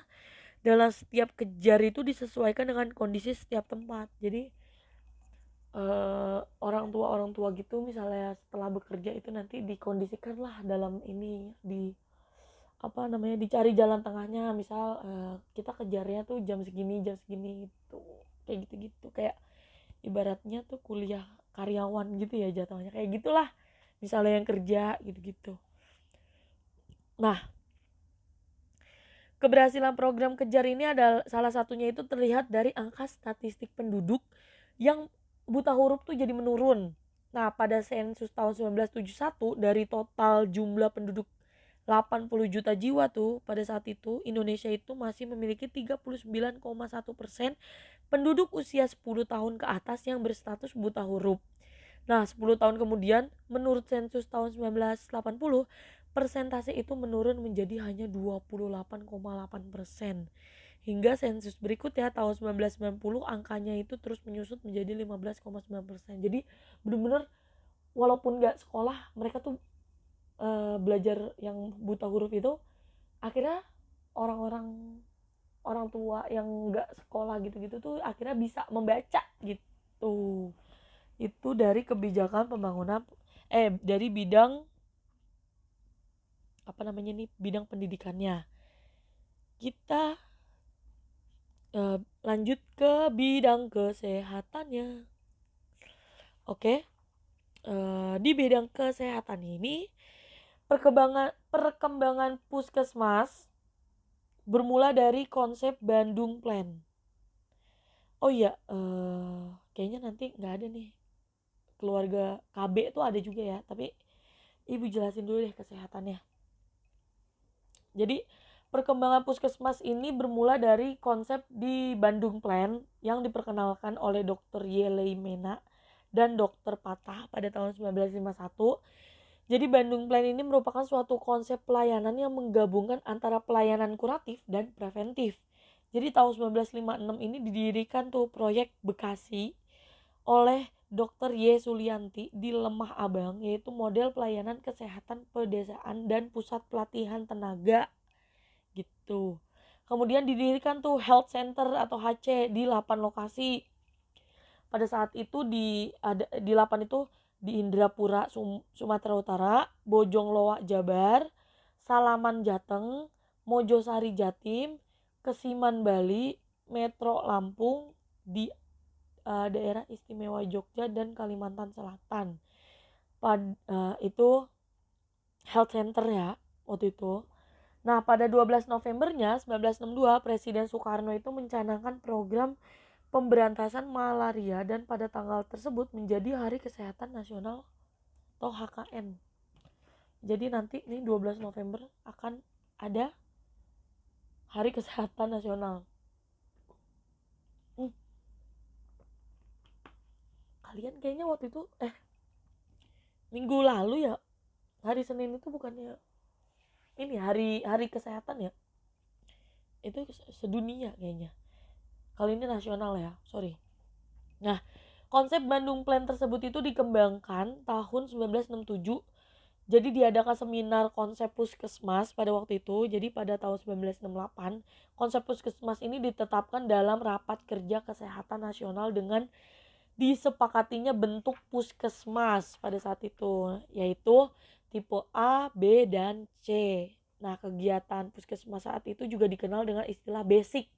dalam setiap kejar itu disesuaikan dengan kondisi setiap tempat. Jadi orang tua gitu misalnya setelah bekerja itu nanti dikondisikan lah dalam ini, dicari jalan tengahnya. Misal kita kejarnya tuh jam segini gitu, kayak gitu-gitu, kayak ibaratnya tuh kuliah karyawan gitu ya jatuhnya, kayak gitulah misalnya yang kerja gitu-gitu. Nah, keberhasilan program kejar ini adalah salah satunya itu terlihat dari angka statistik penduduk yang buta huruf tuh jadi menurun. Nah, pada sensus tahun 1971 dari total jumlah penduduk 80 juta jiwa tuh pada saat itu Indonesia itu masih memiliki 39,1% penduduk usia 10 tahun ke atas yang berstatus buta huruf. Nah, 10 tahun kemudian menurut sensus tahun 1980 persentase itu menurun menjadi hanya 28,8%. Hingga sensus berikutnya tahun 1990 angkanya itu terus menyusut menjadi 15,9%. Jadi benar-benar walaupun gak sekolah, mereka tuh belajar yang buta huruf itu, akhirnya orang tua yang gak sekolah gitu-gitu tuh akhirnya bisa membaca gitu. Itu dari kebijakan pembangunan dari bidang bidang pendidikannya. Kita lanjut ke bidang kesehatannya. Oke. Di bidang kesehatan ini perkembangan puskesmas bermula dari konsep Bandung Plan. Oh iya, kayaknya nanti nggak ada nih, keluarga KB tuh ada juga ya, tapi ibu jelasin dulu deh kesehatannya. Jadi perkembangan puskesmas ini bermula dari konsep di Bandung Plan yang diperkenalkan oleh Dr. Yelei Mena dan Dr. Patah pada tahun 1951. Jadi Bandung Plan ini merupakan suatu konsep pelayanan yang menggabungkan antara pelayanan kuratif dan preventif. Jadi tahun 1956 ini didirikan tuh proyek Bekasi oleh Dr. Y. Sulianti di Lemah Abang, yaitu model pelayanan kesehatan pedesaan dan pusat pelatihan tenaga gitu. Kemudian didirikan tuh health center atau HC di 8 lokasi. Pada saat itu di 8 itu di Indrapura, Sumatera Utara, Bojong Loa, Jabar, Salaman Jateng, Mojosari Jatim, Kesiman Bali, Metro Lampung, di daerah istimewa Jogja dan Kalimantan Selatan. Itu health center ya waktu itu. Nah, pada 12 Novembernya 1962, Presiden Soekarno itu mencanangkan program pemberantasan malaria dan pada tanggal tersebut menjadi Hari Kesehatan Nasional atau HKN. Jadi nanti nih 12 November akan ada Hari Kesehatan Nasional. Kalian kayaknya waktu itu minggu lalu ya, hari Senin itu bukannya ini hari kesehatan ya? Itu sedunia kayaknya. Kali ini nasional ya, sorry. Nah, konsep Bandung Plan tersebut itu dikembangkan tahun 1967. Jadi diadakan seminar konsep puskesmas pada waktu itu. Jadi pada tahun 1968, konsep puskesmas ini ditetapkan dalam rapat kerja kesehatan nasional dengan disepakatinya bentuk puskesmas pada saat itu, yaitu tipe A, B, dan C. Nah, kegiatan puskesmas saat itu juga dikenal dengan istilah basic.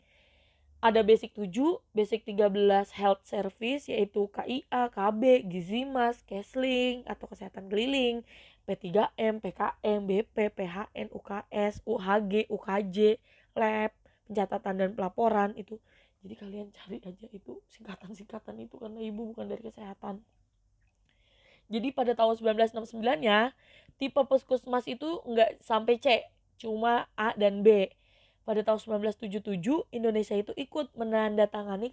Ada basic 7, basic 13 health service yaitu KIA, KB, Gizimas, Kesling atau kesehatan keliling, P3M, PKM, BP, PHN, UKS, UHG, UKJ, lab, pencatatan dan pelaporan itu. Jadi kalian cari aja itu singkatan-singkatan itu karena ibu bukan dari kesehatan. Jadi pada tahun 1969-nya, tipe puskesmas itu nggak sampai C, cuma A dan B. Pada tahun 1977, Indonesia itu ikut menandatangani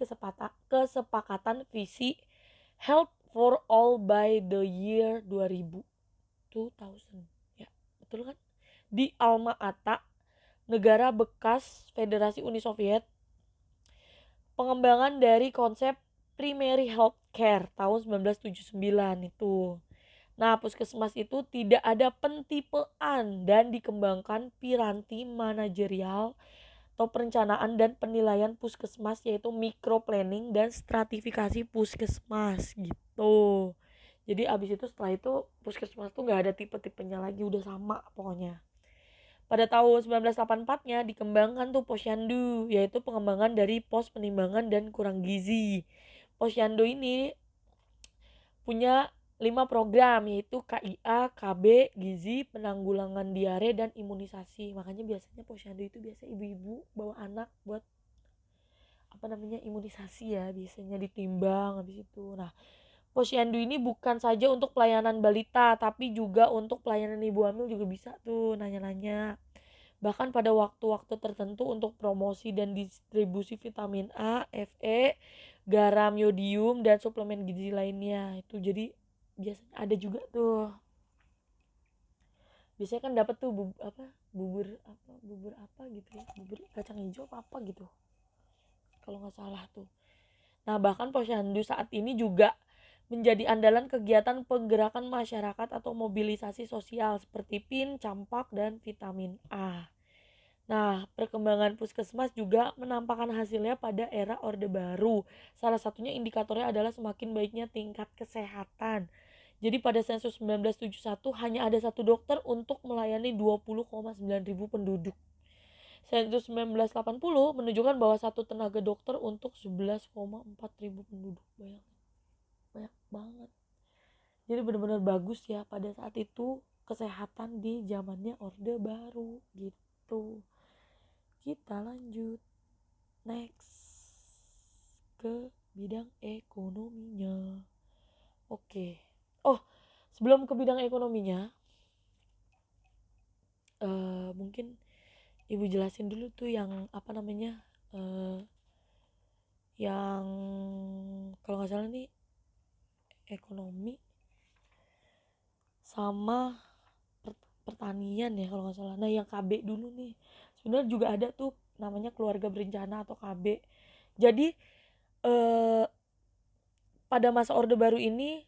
kesepakatan visi Health for All by the year 2000. Ya, betul kan? Di Alma Ata, negara bekas Federasi Uni Soviet. Pengembangan dari konsep primary health care tahun 1979 itu. Nah, puskesmas itu tidak ada pentipean dan dikembangkan piranti manajerial atau perencanaan dan penilaian puskesmas, yaitu microplanning dan stratifikasi puskesmas gitu. Jadi abis itu setelah itu puskesmas tuh gak ada tipe-tipenya lagi, udah sama pokoknya. Pada tahun 1984-nya dikembangkan tuh Posyandu, yaitu pengembangan dari pos penimbangan dan kurang gizi. Posyandu ini punya 5 program, yaitu KIA, KB, gizi, penanggulangan diare, dan imunisasi. Makanya biasanya posyandu itu biasa ibu-ibu bawa anak buat imunisasi ya, biasanya ditimbang habis itu. Nah, posyandu ini bukan saja untuk pelayanan balita, tapi juga untuk pelayanan ibu hamil juga bisa tuh nanya-nanya. Bahkan pada waktu-waktu tertentu untuk promosi dan distribusi vitamin A, Fe, garam, yodium, dan suplemen gizi lainnya. Itu jadi biasanya ada juga tuh. Biasanya kan dapat tuh bubur apa gitu ya, bubur kacang hijau apa gitu kalau nggak salah tuh. Nah, bahkan posyandu saat ini juga menjadi andalan kegiatan penggerakan masyarakat atau mobilisasi sosial seperti PIN, campak, dan vitamin A. Nah, perkembangan puskesmas juga menampakkan hasilnya pada era Orde Baru. Salah satunya indikatornya adalah semakin baiknya tingkat kesehatan. Jadi pada sensus 1971 hanya ada satu dokter untuk melayani 20,9 ribu penduduk. Sensus 1980 menunjukkan bahwa satu tenaga dokter untuk 11,4 ribu penduduk. Banyak banget. Jadi benar-benar bagus ya pada saat itu kesehatan di zamannya Orde Baru gitu. Kita lanjut next ke bidang ekonominya. Oke. Oh, sebelum ke bidang ekonominya, mungkin ibu jelasin dulu tuh yang yang kalau nggak salah nih ekonomi sama pertanian ya kalau nggak salah. Nah, yang KB dulu nih, sebenarnya juga ada tuh namanya keluarga berencana atau KB. Jadi pada masa Orde Baru ini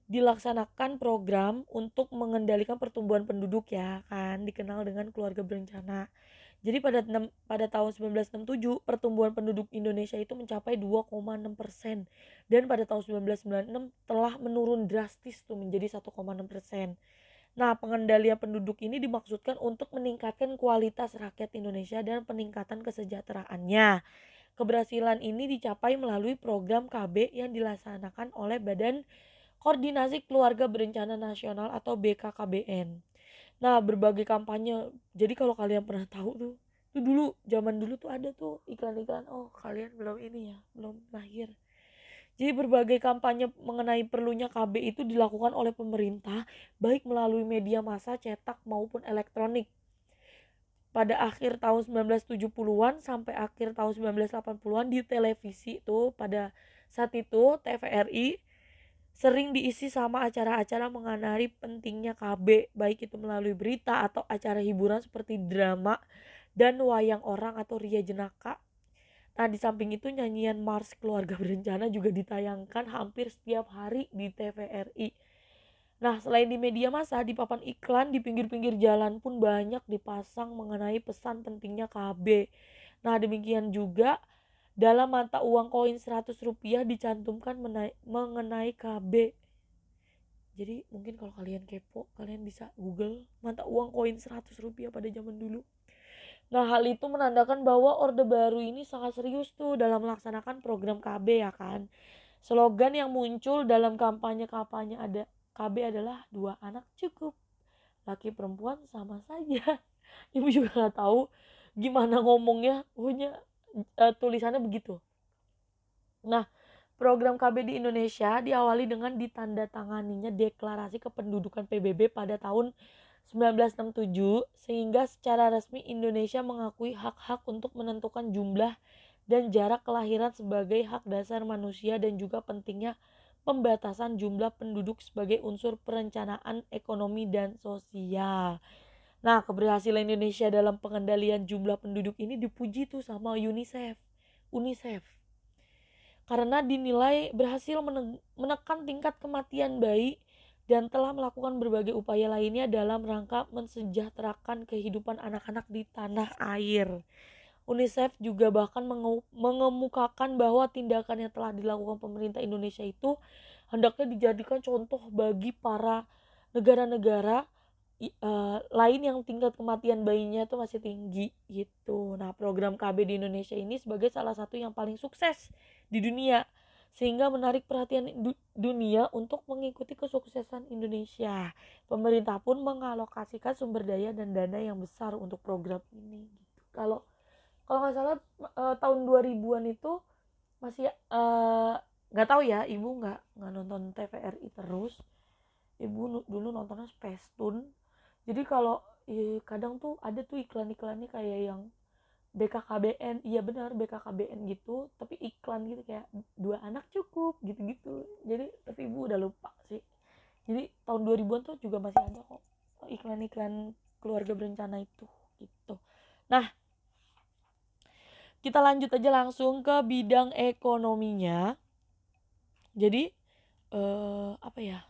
dilaksanakan program untuk mengendalikan pertumbuhan penduduk ya kan, dikenal dengan keluarga berencana. Jadi pada tahun 1967 pertumbuhan penduduk Indonesia itu mencapai 2,6% dan pada tahun 1996 telah menurun drastis tuh menjadi 1,6%. Nah, pengendalian penduduk ini dimaksudkan untuk meningkatkan kualitas rakyat Indonesia dan peningkatan kesejahteraannya. Keberhasilan ini dicapai melalui program KB yang dilaksanakan oleh Badan Koordinasi Keluarga Berencana Nasional atau BKKBN. Nah, berbagai kampanye. Jadi kalau kalian pernah tahu tuh dulu, zaman dulu tuh ada tuh iklan-iklan. Oh, kalian belum ini ya, belum lahir. Jadi berbagai kampanye mengenai perlunya KB itu dilakukan oleh pemerintah, baik melalui media massa cetak maupun elektronik. Pada akhir tahun 1970-an sampai akhir tahun 1980-an di televisi tuh pada saat itu TVRI sering diisi sama acara-acara mengenai pentingnya KB, baik itu melalui berita atau acara hiburan seperti drama dan wayang orang atau Ria Jenaka. Nah, di samping itu nyanyian Mars Keluarga Berencana juga ditayangkan hampir setiap hari di TVRI. Nah, selain di media massa, di papan iklan di pinggir-pinggir jalan pun banyak dipasang mengenai pesan pentingnya KB. Nah, demikian juga dalam mata uang koin 100 rupiah dicantumkan mengenai KB. Jadi mungkin kalau kalian kepo, kalian bisa google mata uang koin 100 rupiah pada zaman dulu. Nah, hal itu menandakan bahwa Orde Baru ini sangat serius tuh dalam melaksanakan program KB ya kan. Slogan yang muncul dalam kampanye-kampanye ada KB adalah 2 anak cukup. Laki perempuan sama saja. Ibu juga nggak tahu gimana ngomongnya, pokoknya tulisannya begitu. Nah, program KB di Indonesia diawali dengan ditandatanganinya Deklarasi Kependudukan PBB pada tahun 1967 sehingga secara resmi Indonesia mengakui hak-hak untuk menentukan jumlah dan jarak kelahiran sebagai hak dasar manusia dan juga pentingnya pembatasan jumlah penduduk sebagai unsur perencanaan ekonomi dan sosial. Nah, keberhasilan Indonesia dalam pengendalian jumlah penduduk ini dipuji tuh sama UNICEF. UNICEF karena dinilai berhasil menekan tingkat kematian bayi dan telah melakukan berbagai upaya lainnya dalam rangka mensejahterakan kehidupan anak-anak di tanah air. UNICEF juga bahkan mengemukakan bahwa tindakan yang telah dilakukan pemerintah Indonesia itu hendaknya dijadikan contoh bagi para negara-negara lain yang tingkat kematian bayinya itu masih tinggi gitu. Nah, program KB di Indonesia ini sebagai salah satu yang paling sukses di dunia sehingga menarik perhatian dunia untuk mengikuti kesuksesan Indonesia. Pemerintah pun mengalokasikan sumber daya dan dana yang besar untuk program ini gitu. Kalau kalau nggak salah tahun 2000-an itu masih nggak tahu ya, ibu nggak nonton TVRI terus. Ibu dulu nontonnya Space Tune. Jadi kalau kadang tuh ada tuh iklan-iklannya kayak yang BKKBN, iya benar BKKBN gitu, tapi iklan gitu kayak 2 anak cukup gitu-gitu. Jadi tapi ibu udah lupa sih. Jadi tahun 2000-an tuh juga masih ada kok iklan-iklan keluarga berencana itu gitu. Nah, kita lanjut aja langsung ke bidang ekonominya. Jadi apa ya?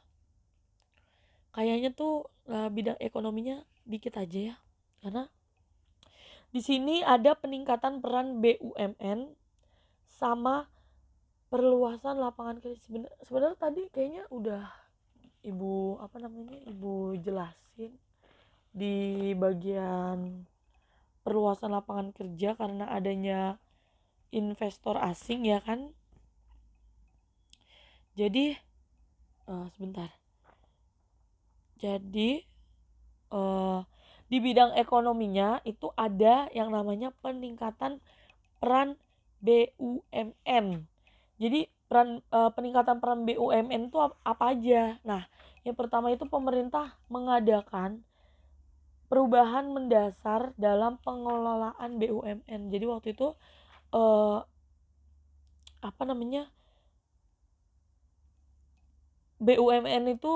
Kayaknya tuh bidang ekonominya dikit aja ya. Karena di sini ada peningkatan peran BUMN sama perluasan lapangan kerja. Sebenarnya tadi kayaknya udah ibu jelasin di bagian perluasan lapangan kerja karena adanya investor asing ya kan. Jadi sebentar. Jadi di bidang ekonominya itu ada yang namanya peningkatan peran BUMN. Jadi peningkatan peran BUMN itu apa aja? Nah, yang pertama itu pemerintah mengadakan perubahan mendasar dalam pengelolaan BUMN. Jadi waktu itu eh, BUMN itu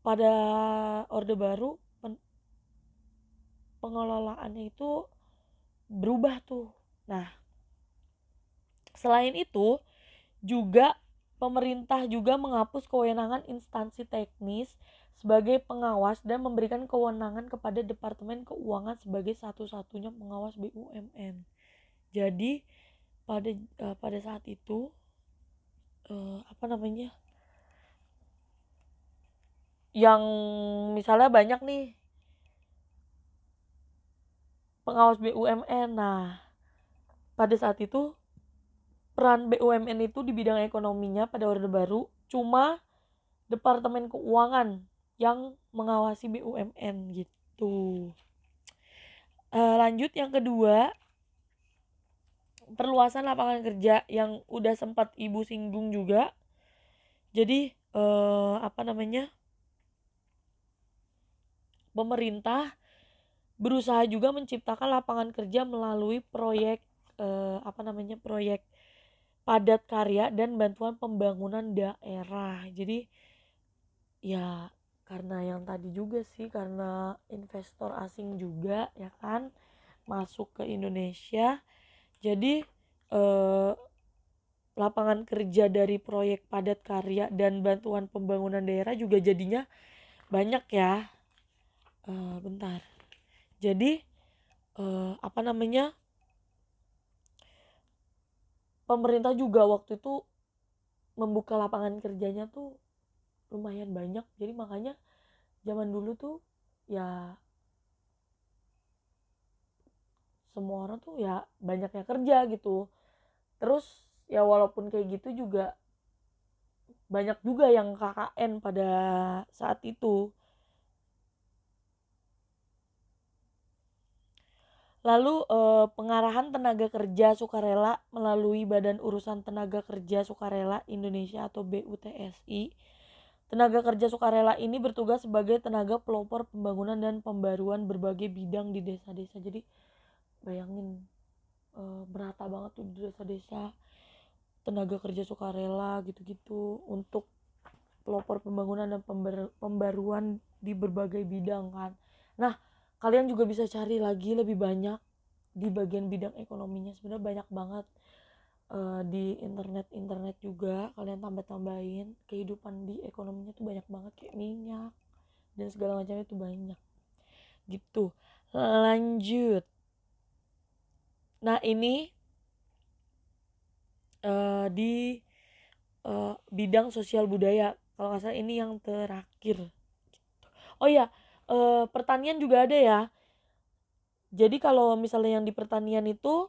pada Orde Baru pengelolaannya itu berubah tuh. Nah, selain itu juga pemerintah juga menghapus kewenangan instansi teknis sebagai pengawas dan memberikan kewenangan kepada Departemen Keuangan sebagai satu-satunya pengawas BUMN. Jadi pada saat itu yang misalnya banyak nih pengawas BUMN. Nah, pada saat itu peran BUMN itu di bidang ekonominya pada Orde Baru cuma Departemen Keuangan yang mengawasi BUMN gitu. Lanjut yang kedua, perluasan lapangan kerja yang udah sempat Ibu singgung juga. Jadi pemerintah berusaha juga menciptakan lapangan kerja melalui proyek proyek padat karya dan bantuan pembangunan daerah. Jadi ya karena yang tadi juga sih, karena investor asing juga ya kan masuk ke Indonesia, jadi lapangan kerja dari proyek padat karya dan bantuan pembangunan daerah juga jadinya banyak ya. Bentar. Jadi pemerintah juga waktu itu membuka lapangan kerjanya tuh lumayan banyak. Jadi makanya zaman dulu tuh ya semua orang tuh ya banyaknya kerja gitu. Terus ya walaupun kayak gitu juga banyak juga yang KKN pada saat itu. Lalu pengarahan tenaga kerja sukarela melalui Badan Urusan Tenaga Kerja Sukarela Indonesia atau BUTSI. Tenaga kerja sukarela ini bertugas sebagai tenaga pelopor pembangunan dan pembaruan berbagai bidang di desa-desa. Jadi bayangin merata banget tuh di desa-desa tenaga kerja sukarela gitu-gitu untuk pelopor pembangunan dan pembaruan di berbagai bidang kan. Nah, kalian juga bisa cari lagi lebih banyak di bagian bidang ekonominya. Sebenarnya banyak banget di internet juga kalian tambah-tambahin kehidupan di ekonominya tuh banyak banget, kayak minyak dan segala macamnya tuh banyak gitu. Lanjut. Nah, ini di bidang sosial budaya, kalau nggak salah ini yang terakhir. Oh iya, pertanian juga ada ya. Jadi kalau misalnya yang di pertanian itu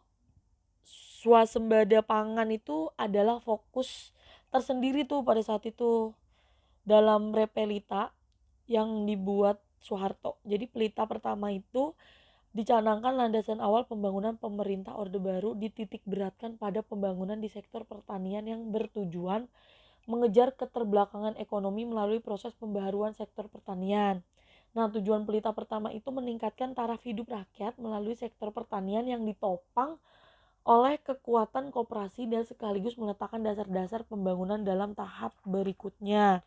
swasembada pangan itu adalah fokus tersendiri tuh pada saat itu dalam Repelita yang dibuat Soeharto. Jadi pelita pertama itu dicanangkan landasan awal pembangunan pemerintah Orde Baru dititik beratkan pada pembangunan di sektor pertanian yang bertujuan mengejar keterbelakangan ekonomi melalui proses pembaharuan sektor pertanian. Nah, tujuan pelita pertama itu meningkatkan taraf hidup rakyat melalui sektor pertanian yang ditopang oleh kekuatan koperasi dan sekaligus meletakkan dasar-dasar pembangunan dalam tahap berikutnya.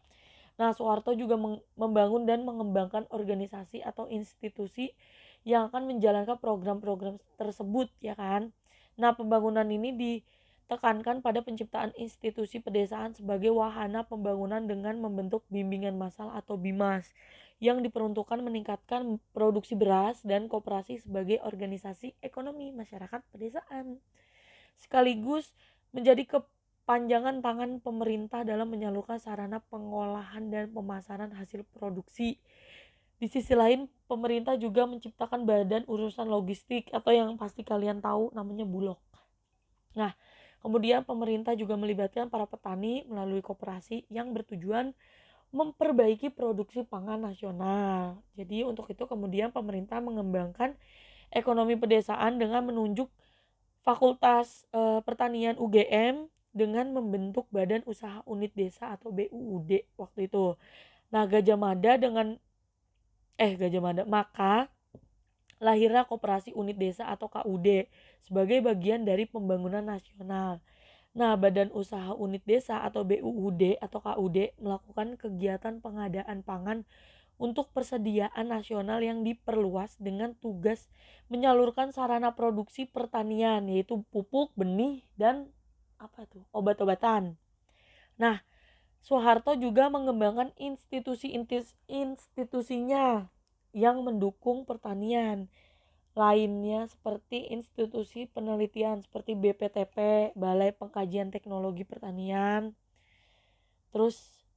Nah, Soeharto juga membangun dan mengembangkan organisasi atau institusi yang akan menjalankan program-program tersebut ya kan. Nah, pembangunan ini ditekankan pada penciptaan institusi pedesaan sebagai wahana pembangunan dengan membentuk bimbingan massal atau BIMAS yang diperuntukkan meningkatkan produksi beras dan koperasi sebagai organisasi ekonomi masyarakat pedesaan, sekaligus menjadi kepanjangan tangan pemerintah dalam menyalurkan sarana pengolahan dan pemasaran hasil produksi. Di sisi lain, pemerintah juga menciptakan badan urusan logistik atau yang pasti kalian tahu namanya Bulog. Nah, kemudian pemerintah juga melibatkan para petani melalui koperasi yang bertujuan memperbaiki produksi pangan nasional. Jadi untuk itu kemudian pemerintah mengembangkan ekonomi pedesaan dengan menunjuk Fakultas Pertanian UGM dengan membentuk Badan Usaha Unit Desa atau BUUD waktu itu. Nah, maka lahirlah Koperasi Unit Desa atau KUD sebagai bagian dari pembangunan nasional. Nah, Badan Usaha Unit Desa atau BUUD atau KUD melakukan kegiatan pengadaan pangan untuk persediaan nasional yang diperluas dengan tugas menyalurkan sarana produksi pertanian yaitu pupuk, benih, dan obat-obatan. Nah, Soeharto juga mengembangkan institusinya yang mendukung pertanian lainnya seperti institusi penelitian seperti BPTP, Balai Pengkajian Teknologi Pertanian. Terus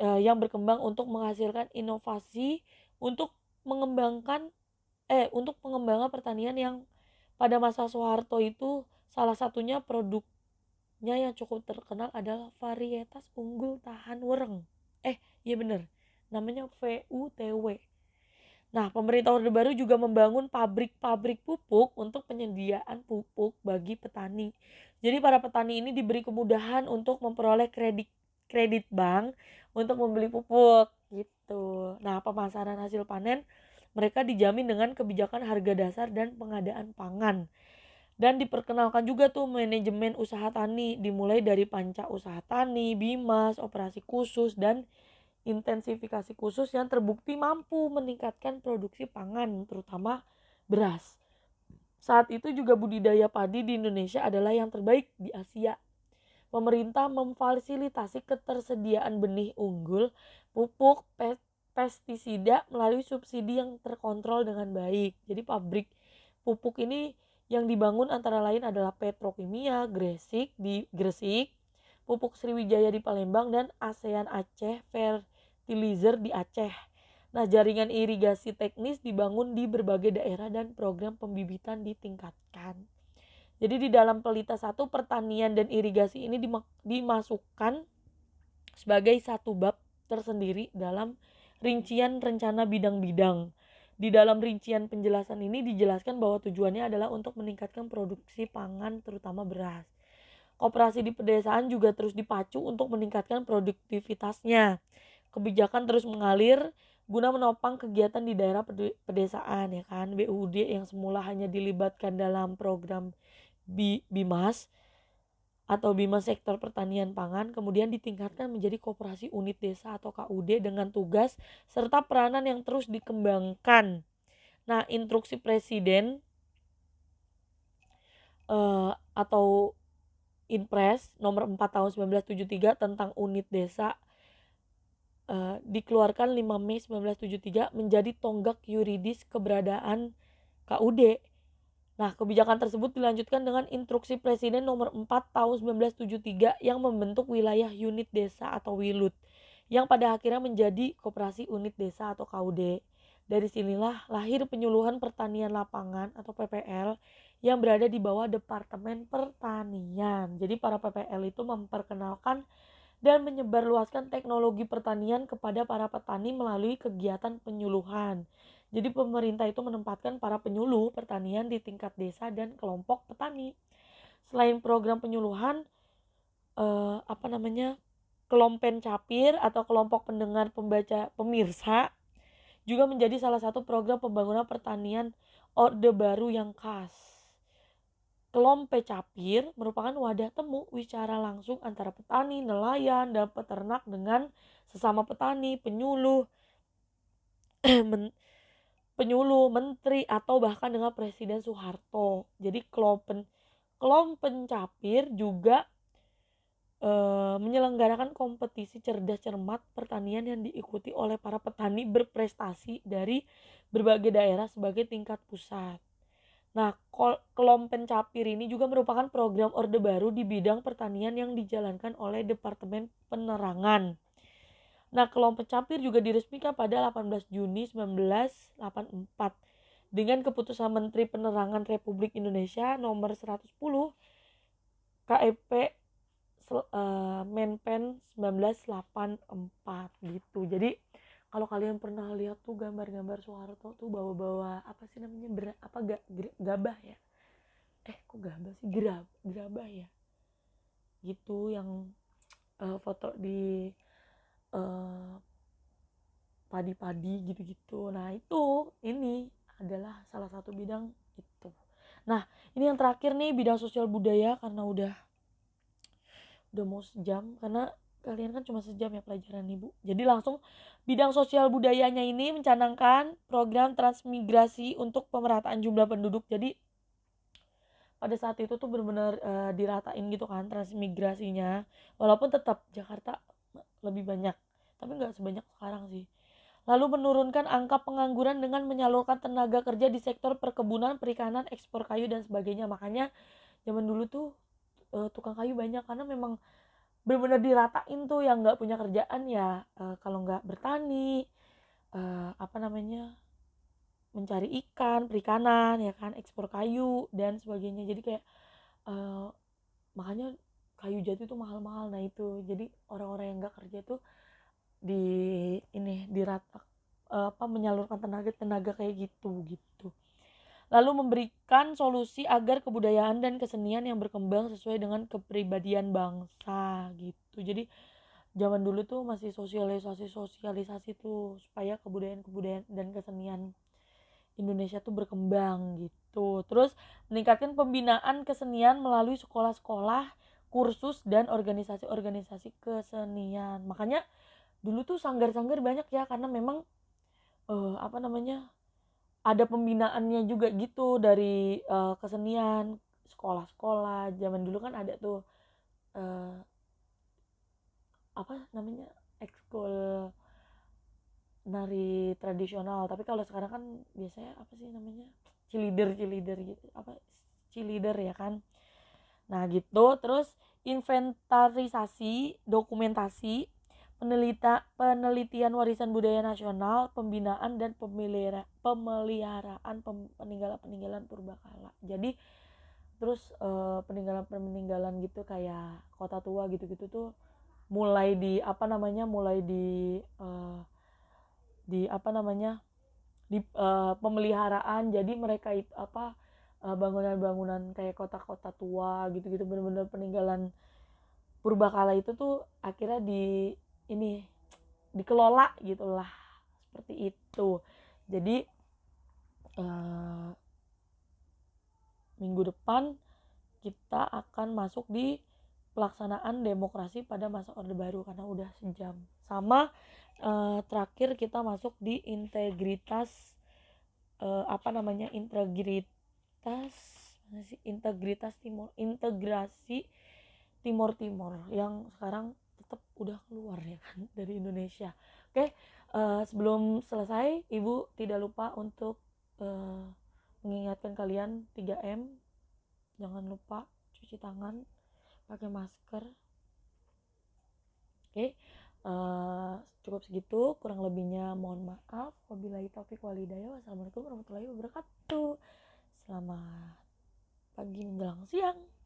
yang berkembang untuk menghasilkan inovasi untuk mengembangkan untuk pengembangan pertanian yang pada masa Soeharto itu salah satunya produknya yang cukup terkenal adalah varietas unggul tahan wereng. Iya bener, namanya VUTW. Nah, pemerintah Orde Baru juga membangun pabrik-pabrik pupuk untuk penyediaan pupuk bagi petani. Jadi para petani ini diberi kemudahan untuk memperoleh kredit bank untuk membeli pupuk gitu. Nah, pemasaran hasil panen mereka dijamin dengan kebijakan harga dasar dan pengadaan pangan. Dan diperkenalkan juga tuh manajemen usaha tani, dimulai dari panca usaha tani, bimas, operasi khusus, dan intensifikasi khusus yang terbukti mampu meningkatkan produksi pangan, terutama beras. Saat itu juga budidaya padi di Indonesia adalah yang terbaik di Asia. Pemerintah memfasilitasi ketersediaan benih unggul, pupuk, pestisida melalui subsidi yang terkontrol dengan baik. Jadi pabrik pupuk ini yang dibangun antara lain adalah Petrokimia Gresik di Gresik, Pupuk Sriwijaya di Palembang, dan ASEAN Aceh Fertilizer di Aceh. Nah, jaringan irigasi teknis dibangun di berbagai daerah dan program pembibitan ditingkatkan. Jadi di dalam pelita 1 pertanian dan irigasi ini dimasukkan sebagai satu bab tersendiri dalam rincian rencana bidang-bidang. Di dalam rincian penjelasan ini dijelaskan bahwa tujuannya adalah untuk meningkatkan produksi pangan terutama beras. Koperasi di pedesaan juga terus dipacu untuk meningkatkan produktivitasnya. Kebijakan terus mengalir guna menopang kegiatan di daerah pedesaan ya kan. BUD yang semula hanya dilibatkan dalam program BIMAS atau Bimas Sektor Pertanian Pangan kemudian ditingkatkan menjadi Koperasi Unit Desa atau KUD dengan tugas serta peranan yang terus dikembangkan. Nah, instruksi Presiden atau Inpres nomor 4 tahun 1973 tentang unit desa dikeluarkan 5 Mei 1973 menjadi tonggak yuridis keberadaan KUD. Nah, kebijakan tersebut dilanjutkan dengan Instruksi Presiden nomor 4 tahun 1973 yang membentuk wilayah unit desa atau WILUD yang pada akhirnya menjadi Koperasi Unit Desa atau KUD. Dari sinilah lahir penyuluhan pertanian lapangan atau PPL yang berada di bawah Departemen Pertanian. Jadi para PPL itu memperkenalkan dan menyebarluaskan teknologi pertanian kepada para petani melalui kegiatan penyuluhan. Jadi pemerintah itu menempatkan para penyuluh pertanian di tingkat desa dan kelompok petani. Selain program penyuluhan, Kelompen Capir atau kelompok pendengar pembaca pemirsa juga menjadi salah satu program pembangunan pertanian Orde Baru yang khas. Kelompe Capir merupakan wadah temu wicara langsung antara petani, nelayan, dan peternak dengan sesama petani, penyuluh, menteri, atau bahkan dengan Presiden Soeharto. Jadi Kelompen Capir juga menyelenggarakan kompetisi cerdas cermat pertanian yang diikuti oleh para petani berprestasi dari berbagai daerah sebagai tingkat pusat. Nah, Kelompen Capir ini juga merupakan program Orde Baru di bidang pertanian yang dijalankan oleh Departemen Penerangan. Nah, Kelompen Capir juga diresmikan pada 18 Juni 1984 dengan keputusan Menteri Penerangan Republik Indonesia nomor 110 KEP Menpen 1984 gitu. Jadi kalau kalian pernah lihat tuh gambar-gambar Soeharto tuh bawa-bawa apa sih namanya gabah ya? Kok gabah sih, gerabah ya? Gitu yang foto di padi-padi gitu-gitu. Nah, ini adalah salah satu bidang itu. Nah, ini yang terakhir nih bidang sosial budaya karena udah mau sejam karena kalian kan cuma sejam ya pelajaran ibu. Jadi langsung bidang sosial budayanya ini mencanangkan program transmigrasi untuk pemerataan jumlah penduduk. Jadi pada saat itu tuh benar-benar diratain gitu kan transmigrasinya. Walaupun tetap Jakarta lebih banyak, tapi nggak sebanyak sekarang sih. Lalu menurunkan angka pengangguran dengan menyalurkan tenaga kerja di sektor perkebunan, perikanan, ekspor kayu dan sebagainya. Makanya zaman dulu tuh tukang kayu banyak karena memang benar-benar diratain tuh yang nggak punya kerjaan ya kalau nggak bertani, apa namanya, mencari ikan, perikanan ya kan, ekspor kayu dan sebagainya. Jadi kayak eh, makanya kayu jati tuh mahal-mahal. Nah itu jadi orang-orang yang nggak kerja tuh di ini dirata, apa, menyalurkan tenaga kayak gitu gitu. Lalu memberikan solusi agar kebudayaan dan kesenian yang berkembang sesuai dengan kepribadian bangsa gitu. Jadi zaman dulu tuh masih sosialisasi tuh supaya kebudayaan dan kesenian Indonesia tuh berkembang gitu. Terus meningkatkan pembinaan kesenian melalui sekolah-sekolah, kursus dan organisasi-organisasi kesenian. Makanya dulu tuh sanggar-sanggar banyak ya karena memang apa namanya, ada pembinaannya juga gitu dari kesenian, sekolah-sekolah. Zaman dulu kan ada tuh eh, apa namanya, ekskul nari tradisional. Tapi kalau sekarang kan biasanya apa sih namanya, cilider gitu, apa, cilider ya kan. Nah gitu. Terus inventarisasi, dokumentasi, penelitian warisan budaya nasional, pembinaan dan pemeliharaan peninggalan-peninggalan purbakala. Jadi terus peninggalan-peninggalan gitu kayak kota tua gitu-gitu tuh mulai di apa namanya, mulai di apa namanya, di pemeliharaan. Jadi mereka itu apa, bangunan-bangunan kayak kota-kota tua gitu-gitu, bener-bener peninggalan purbakala itu tuh akhirnya di ini dikelola gitulah, seperti itu. Jadi eh, minggu depan kita akan masuk di pelaksanaan demokrasi pada masa Orde Baru karena udah sejam. Sama terakhir kita masuk di integritas, apa namanya, integritas integrasi Timur yang sekarang tetap udah keluar ya kan dari Indonesia. Oke, sebelum selesai Ibu tidak lupa untuk uh, mengingatkan kalian 3M, jangan lupa cuci tangan, pakai masker. Oke, cukup segitu, kurang lebihnya mohon maaf. Wabillahi taufiq walhidayah. Wassalamualaikum warahmatullahi wabarakatuh. Selamat pagi menjelang siang.